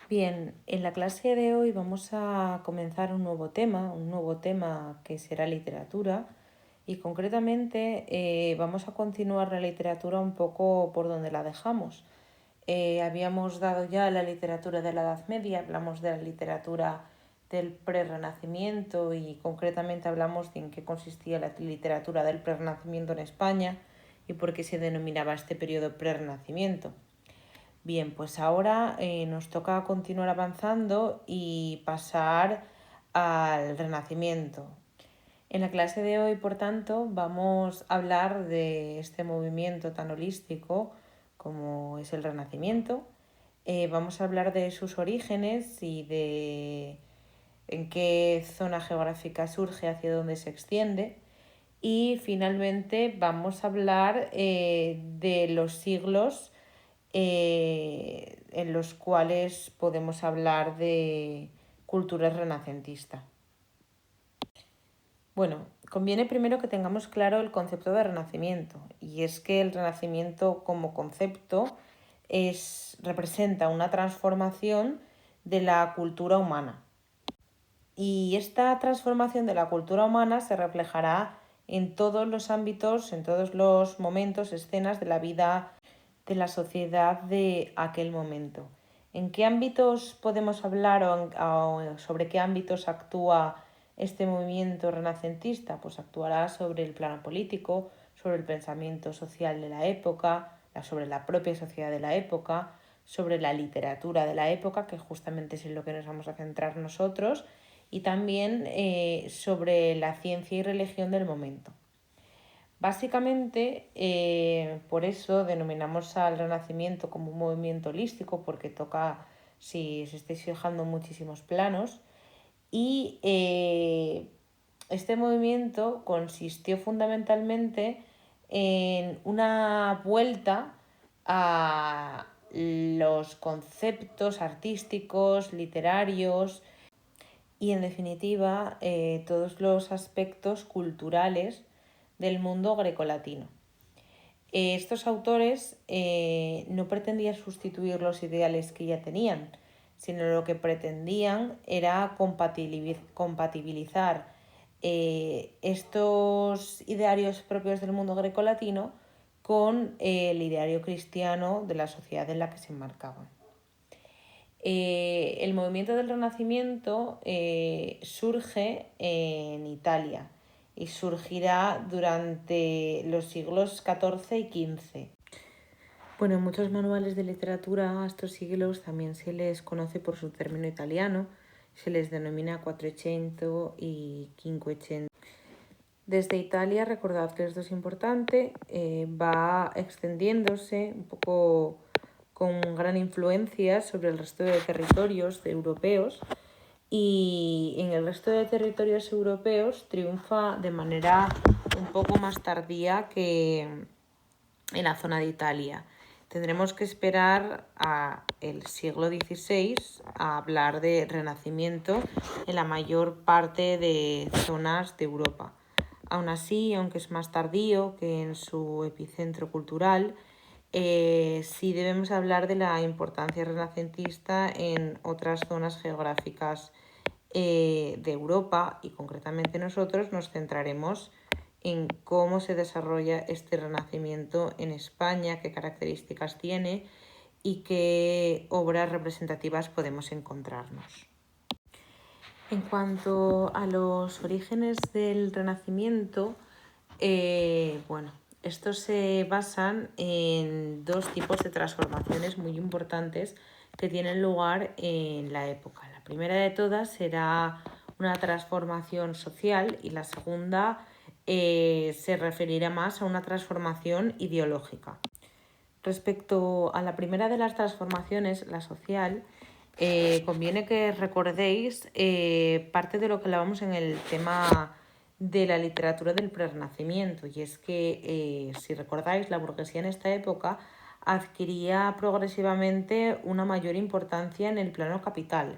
Bien, en la clase de hoy vamos a comenzar un nuevo tema que será literatura y concretamente vamos a continuar la literatura un poco por donde la dejamos. Habíamos dado ya la literatura de la Edad Media, hablamos de la literatura del Prerrenacimiento y concretamente hablamos de en qué consistía la literatura del Prerrenacimiento en España y por qué se denominaba este periodo Prerrenacimiento. Bien, pues ahora nos toca continuar avanzando y pasar al Renacimiento. En la clase de hoy, por tanto, vamos a hablar de este movimiento tan holístico como es el Renacimiento. Vamos a hablar de sus orígenes y de en qué zona geográfica surge, hacia dónde se extiende. Y finalmente vamos a hablar de los siglos en los cuales podemos hablar de cultura renacentista. Bueno, conviene primero que tengamos claro el concepto de renacimiento, y es que el renacimiento como concepto representa una transformación de la cultura humana. Y esta transformación de la cultura humana se reflejará en todos los ámbitos, en todos los momentos, escenas de la vida de la sociedad de aquel momento. ¿En qué ámbitos podemos hablar o sobre qué ámbitos actúa este movimiento renacentista? Pues actuará sobre el plano político, sobre el pensamiento social de la época, sobre la propia sociedad de la época, sobre la literatura de la época, que justamente es en lo que nos vamos a centrar nosotros, y también sobre la ciencia y religión del momento. Básicamente, por eso denominamos al Renacimiento como un movimiento holístico, porque toca, si os estáis fijando, muchísimos planos. Y este movimiento consistió fundamentalmente en una vuelta a los conceptos artísticos, literarios y, en definitiva, todos los aspectos culturales del mundo grecolatino. Estos autores no pretendían sustituir los ideales que ya tenían, sino lo que pretendían era compatibilizar estos idearios propios del mundo grecolatino con el ideario cristiano de la sociedad en la que se enmarcaban. El movimiento del Renacimiento surge en Italia y surgirá durante los siglos XIV y XV. Bueno, en muchos manuales de literatura a estos siglos también se les conoce por su término italiano, se les denomina Quattrocento y Cinquecento. Desde Italia, recordad que esto es importante, va extendiéndose un poco con gran influencia sobre el resto de territorios europeos, y en el resto de territorios europeos triunfa de manera un poco más tardía que en la zona de Italia. Tendremos que esperar a el siglo XVI a hablar de renacimiento en la mayor parte de zonas de Europa. Aún así, aunque es más tardío que en su epicentro cultural, sí debemos hablar de la importancia renacentista en otras zonas geográficas de Europa, y concretamente nosotros nos centraremos en cómo se desarrolla este renacimiento en España, qué características tiene y qué obras representativas podemos encontrarnos. En cuanto a los orígenes del Renacimiento, estos se basan en dos tipos de transformaciones muy importantes que tienen lugar en la época. La primera de todas será una transformación social y la segunda se referirá más a una transformación ideológica. Respecto a la primera de las transformaciones, la social, conviene que recordéis parte de lo que hablábamos en el tema de la literatura del Prerrenacimiento, y es que, si recordáis, la burguesía en esta época adquiría progresivamente una mayor importancia en el plano capital.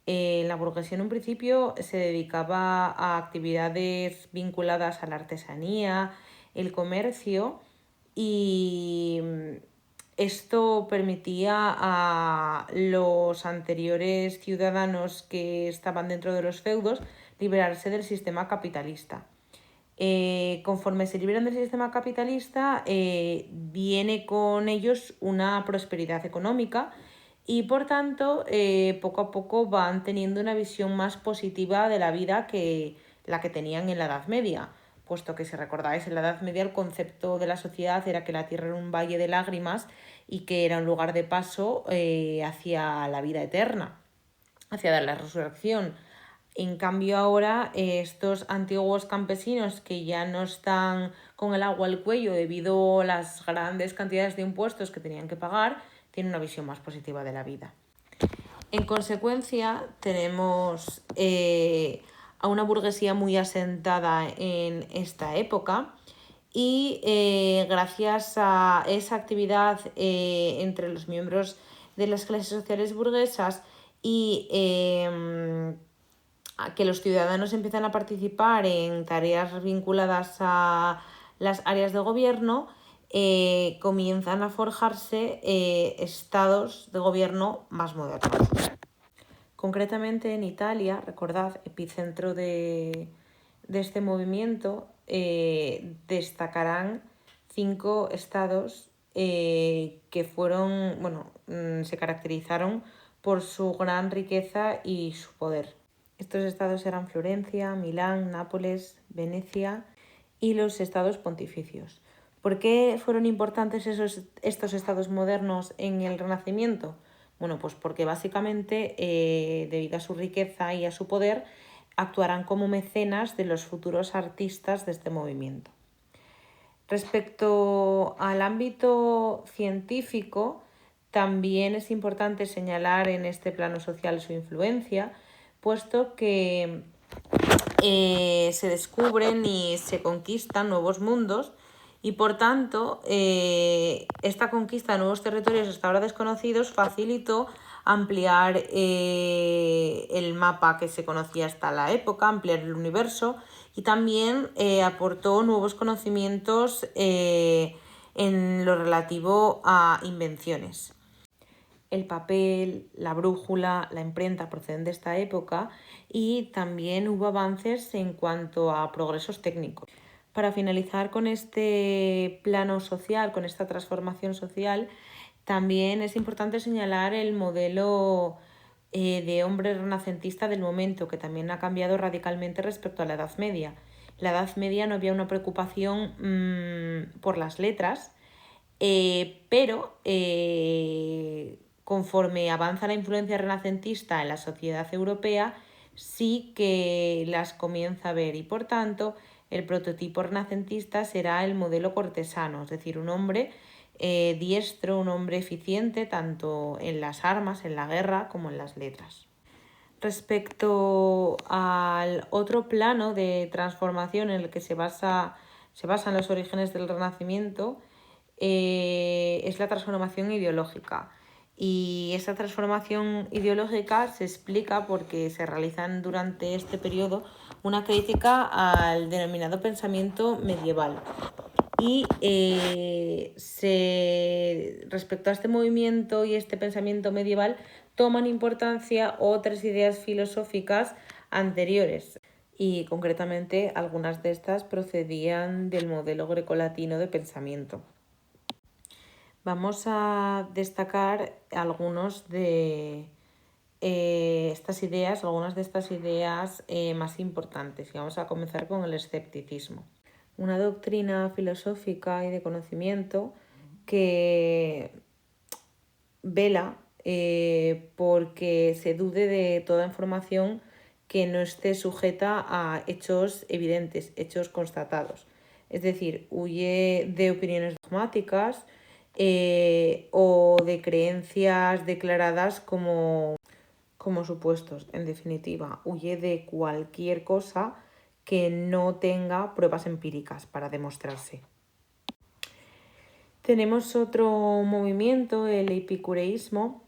La burguesía en un principio se dedicaba a actividades vinculadas a la artesanía, el comercio, y Esto permitía a los anteriores ciudadanos que estaban dentro de los feudos liberarse del sistema capitalista. Conforme se liberan del sistema capitalista, viene con ellos una prosperidad económica y por tanto poco a poco van teniendo una visión más positiva de la vida que la que tenían en la Edad Media, puesto que si recordáis, en la Edad Media el concepto de la sociedad era que la tierra era un valle de lágrimas y que era un lugar de paso hacia la vida eterna, hacia la resurrección. En cambio ahora estos antiguos campesinos que ya no están con el agua al cuello debido a las grandes cantidades de impuestos que tenían que pagar, tienen una visión más positiva de la vida. En consecuencia, tenemos a una burguesía muy asentada en esta época y gracias a esa actividad entre los miembros de las clases sociales burguesas y a que los ciudadanos empiezan a participar en tareas vinculadas a las áreas de gobierno, comienzan a forjarse estados de gobierno más modernos. Concretamente en Italia, recordad, epicentro de este movimiento, destacarán 5 estados que fueron, se caracterizaron por su gran riqueza y su poder. Estos estados eran Florencia, Milán, Nápoles, Venecia y los estados pontificios. ¿Por qué fueron importantes estos estados modernos en el Renacimiento? Bueno, pues porque básicamente, debido a su riqueza y a su poder, actuarán como mecenas de los futuros artistas de este movimiento. Respecto al ámbito científico, también es importante señalar en este plano social su influencia, puesto que se descubren y se conquistan nuevos mundos y por tanto esta conquista de nuevos territorios hasta ahora desconocidos facilitó ampliar el mapa que se conocía hasta la época, ampliar el universo y también aportó nuevos conocimientos en lo relativo a invenciones. El papel, la brújula, la imprenta proceden de esta época y también hubo avances en cuanto a progresos técnicos. Para finalizar con este plano social, con esta transformación social, también es importante señalar el modelo de hombre renacentista del momento, que también ha cambiado radicalmente respecto a la Edad Media. En la Edad Media no había una preocupación por las letras, pero conforme avanza la influencia renacentista en la sociedad europea, sí que las comienza a ver y por tanto el prototipo renacentista será el modelo cortesano, es decir, un hombre diestro, un hombre eficiente tanto en las armas, en la guerra, como en las letras. Respecto al otro plano de transformación en el que se basan los orígenes del Renacimiento, es la transformación ideológica. Y esta transformación ideológica se explica porque se realizan durante este periodo una crítica al denominado pensamiento medieval. Y respecto a este movimiento y este pensamiento medieval toman importancia otras ideas filosóficas anteriores y concretamente algunas de estas procedían del modelo grecolatino de pensamiento. Vamos a destacar algunas de estas ideas más importantes y vamos a comenzar con el escepticismo. Una doctrina filosófica y de conocimiento que vela porque se dude de toda información que no esté sujeta a hechos evidentes, hechos constatados. Es decir, huye de opiniones dogmáticas o de creencias declaradas como supuestos. En definitiva, huye de cualquier cosa que no tenga pruebas empíricas para demostrarse. Tenemos otro movimiento, el epicureísmo,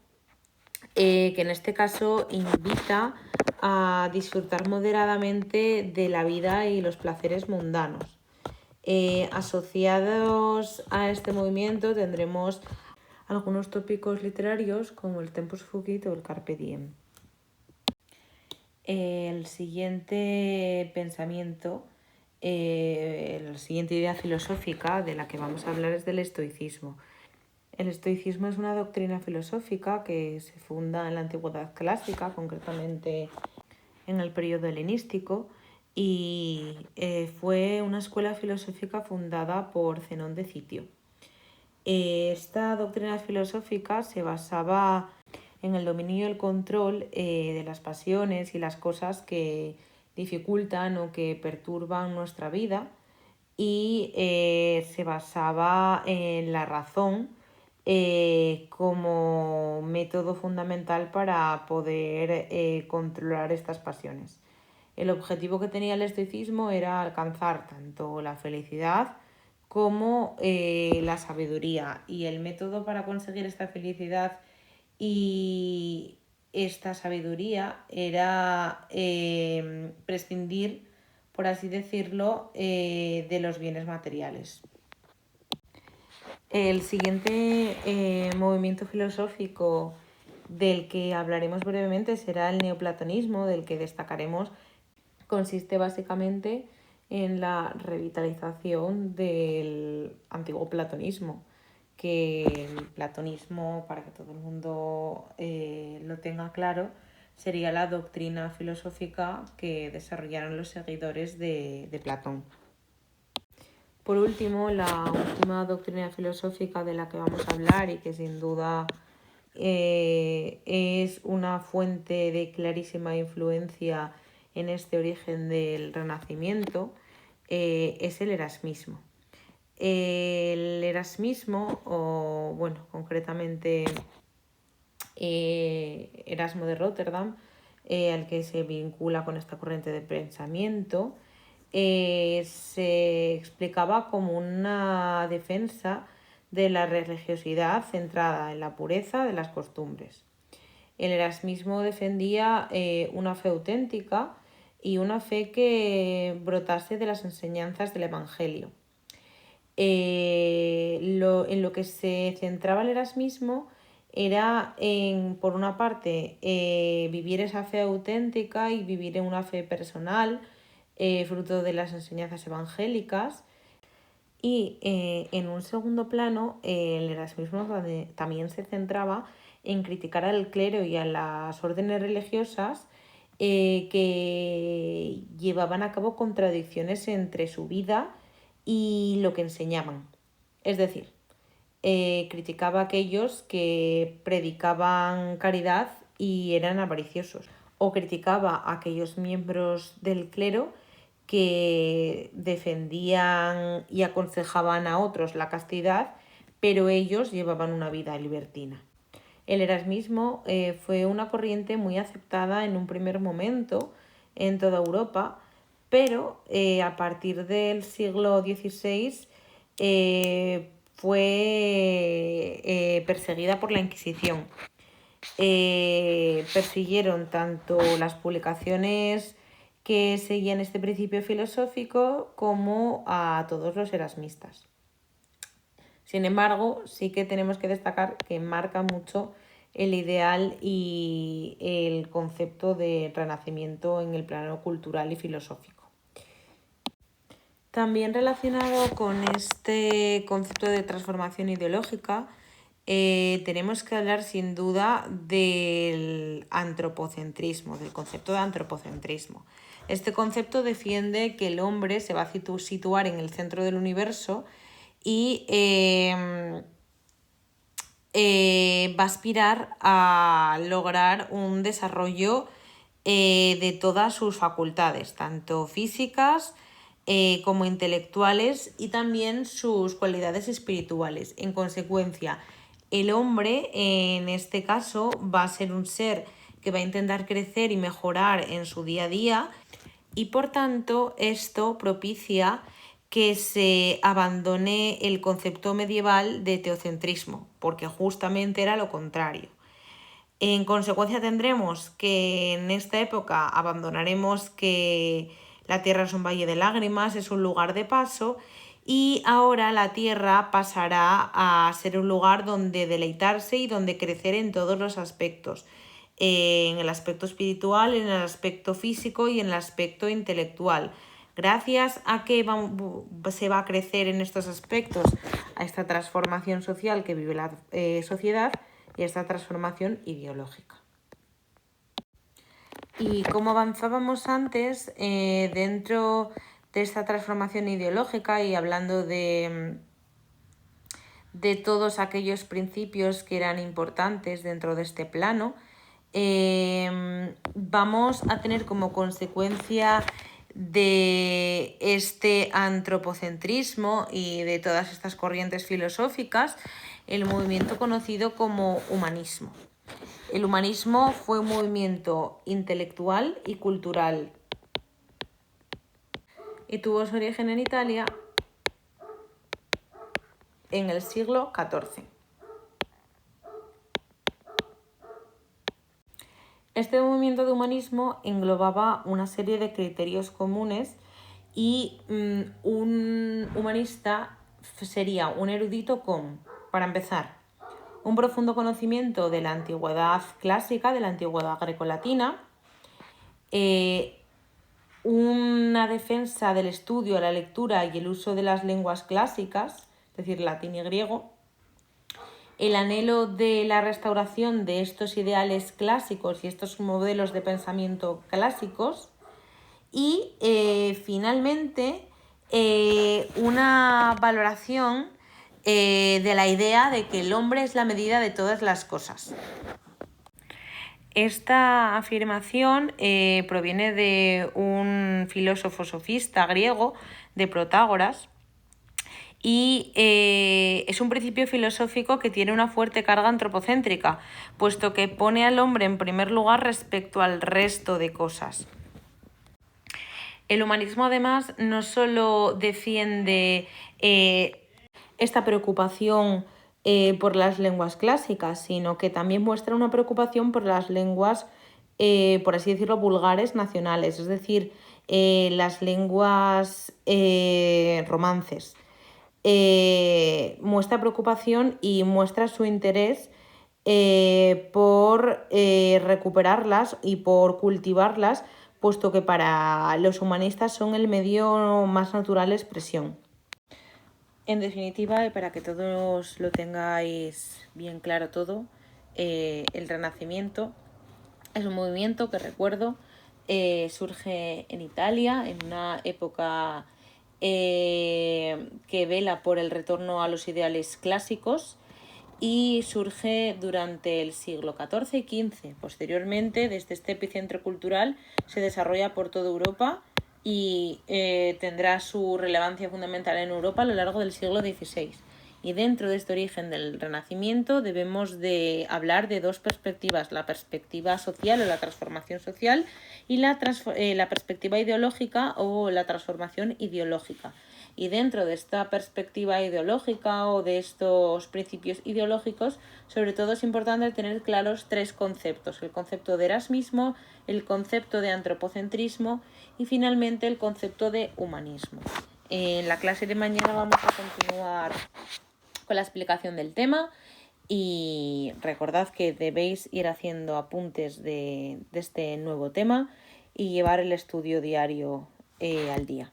que en este caso invita a disfrutar moderadamente de la vida y los placeres mundanos. Asociados a este movimiento tendremos algunos tópicos literarios como el tempus fugit o el carpe diem. El siguiente pensamiento, la siguiente idea filosófica de la que vamos a hablar es del estoicismo. El estoicismo es una doctrina filosófica que se funda en la antigüedad clásica, concretamente en el periodo helenístico, y fue una escuela filosófica fundada por Zenón de Citio. Esta doctrina filosófica se basaba en el dominio y el control de las pasiones y las cosas que dificultan o que perturban nuestra vida, y se basaba en la razón como método fundamental para poder controlar estas pasiones. El objetivo que tenía el estoicismo era alcanzar tanto la felicidad como la sabiduría, y el método para conseguir esta felicidad y esta sabiduría era prescindir, por así decirlo, de los bienes materiales. El siguiente movimiento filosófico del que hablaremos brevemente será el neoplatonismo, del que destacaremos. Consiste básicamente en la revitalización del antiguo platonismo, que el platonismo, para que todo el mundo lo tenga claro, sería la doctrina filosófica que desarrollaron los seguidores de Platón. Por último, la última doctrina filosófica de la que vamos a hablar, y que sin duda es una fuente de clarísima influencia en este origen del Renacimiento, es el erasmismo. El erasmismo, o bueno, concretamente Erasmo de Róterdam, al que se vincula con esta corriente de pensamiento, se explicaba como una defensa de la religiosidad centrada en la pureza de las costumbres. El erasmismo defendía una fe auténtica y una fe que brotase de las enseñanzas del Evangelio. En lo que se centraba el erasmismo era en, por una parte, vivir esa fe auténtica y vivir en una fe personal, fruto de las enseñanzas evangélicas. Y en un segundo plano, el erasmismo también se centraba en criticar al clero y a las órdenes religiosas que llevaban a cabo contradicciones entre su vida y lo que enseñaban. Es decir, criticaba a aquellos que predicaban caridad y eran avariciosos, o criticaba a aquellos miembros del clero que defendían y aconsejaban a otros la castidad, pero ellos llevaban una vida libertina. El erasmismo fue una corriente muy aceptada en un primer momento en toda Europa, pero a partir del siglo XVI fue perseguida por la Inquisición. Persiguieron tanto las publicaciones que seguían este principio filosófico como a todos los erasmistas. Sin embargo, sí que tenemos que destacar que marca mucho el ideal y el concepto de renacimiento en el plano cultural y filosófico. También relacionado con este concepto de transformación ideológica, tenemos que hablar sin duda del antropocentrismo, del concepto de antropocentrismo. Este concepto defiende que el hombre se va a situar en el centro del universo y va a aspirar a lograr un desarrollo de todas sus facultades, tanto físicas como intelectuales, y también sus cualidades espirituales. En consecuencia, el hombre en este caso va a ser un ser que va a intentar crecer y mejorar en su día a día, y por tanto esto propicia que se abandone el concepto medieval de teocentrismo, porque justamente era lo contrario. En consecuencia tendremos que en esta época abandonaremos que la tierra es un valle de lágrimas, es un lugar de paso, y ahora la Tierra pasará a ser un lugar donde deleitarse y donde crecer en todos los aspectos, en el aspecto espiritual, en el aspecto físico y en el aspecto intelectual. Gracias a que se va a crecer en estos aspectos, a esta transformación social que vive la sociedad y a esta transformación ideológica. Y como avanzábamos antes, dentro de esta transformación ideológica y hablando de todos aquellos principios que eran importantes dentro de este plano, vamos a tener como consecuencia de este antropocentrismo y de todas estas corrientes filosóficas el movimiento conocido como humanismo. El humanismo fue un movimiento intelectual y cultural y tuvo su origen en Italia en el siglo XIV. Este movimiento de humanismo englobaba una serie de criterios comunes y un humanista sería un erudito con, para empezar, un profundo conocimiento de la antigüedad clásica, de la antigüedad grecolatina, una defensa del estudio, la lectura y el uso de las lenguas clásicas, es decir, latín y griego, el anhelo de la restauración de estos ideales clásicos y estos modelos de pensamiento clásicos y finalmente una valoración de la idea de que el hombre es la medida de todas las cosas. Esta afirmación proviene de un filósofo sofista griego, de Protágoras, y es un principio filosófico que tiene una fuerte carga antropocéntrica, puesto que pone al hombre en primer lugar respecto al resto de cosas. El humanismo, además, no solo defiende esta preocupación por las lenguas clásicas, sino que también muestra una preocupación por las lenguas, por así decirlo, vulgares nacionales, es decir, las lenguas romances. Muestra preocupación y muestra su interés por recuperarlas y por cultivarlas, puesto que para los humanistas son el medio más natural de expresión. En definitiva, y para que todos lo tengáis bien claro todo, el Renacimiento es un movimiento que, recuerdo, surge en Italia en una época que vela por el retorno a los ideales clásicos y surge durante el siglo XIV y XV. Posteriormente, desde este epicentro cultural, se desarrolla por toda Europa y tendrá su relevancia fundamental en Europa a lo largo del siglo XVI. Y dentro de este origen del Renacimiento debemos de hablar de dos perspectivas, la perspectiva social o la transformación social y la perspectiva ideológica o la transformación ideológica. Y dentro de esta perspectiva ideológica o de estos principios ideológicos, sobre todo es importante tener claros tres conceptos: el concepto de erasmismo, el concepto de antropocentrismo y finalmente el concepto de humanismo. En la clase de mañana vamos a continuar con la explicación del tema y recordad que debéis ir haciendo apuntes de este nuevo tema y llevar el estudio diario al día.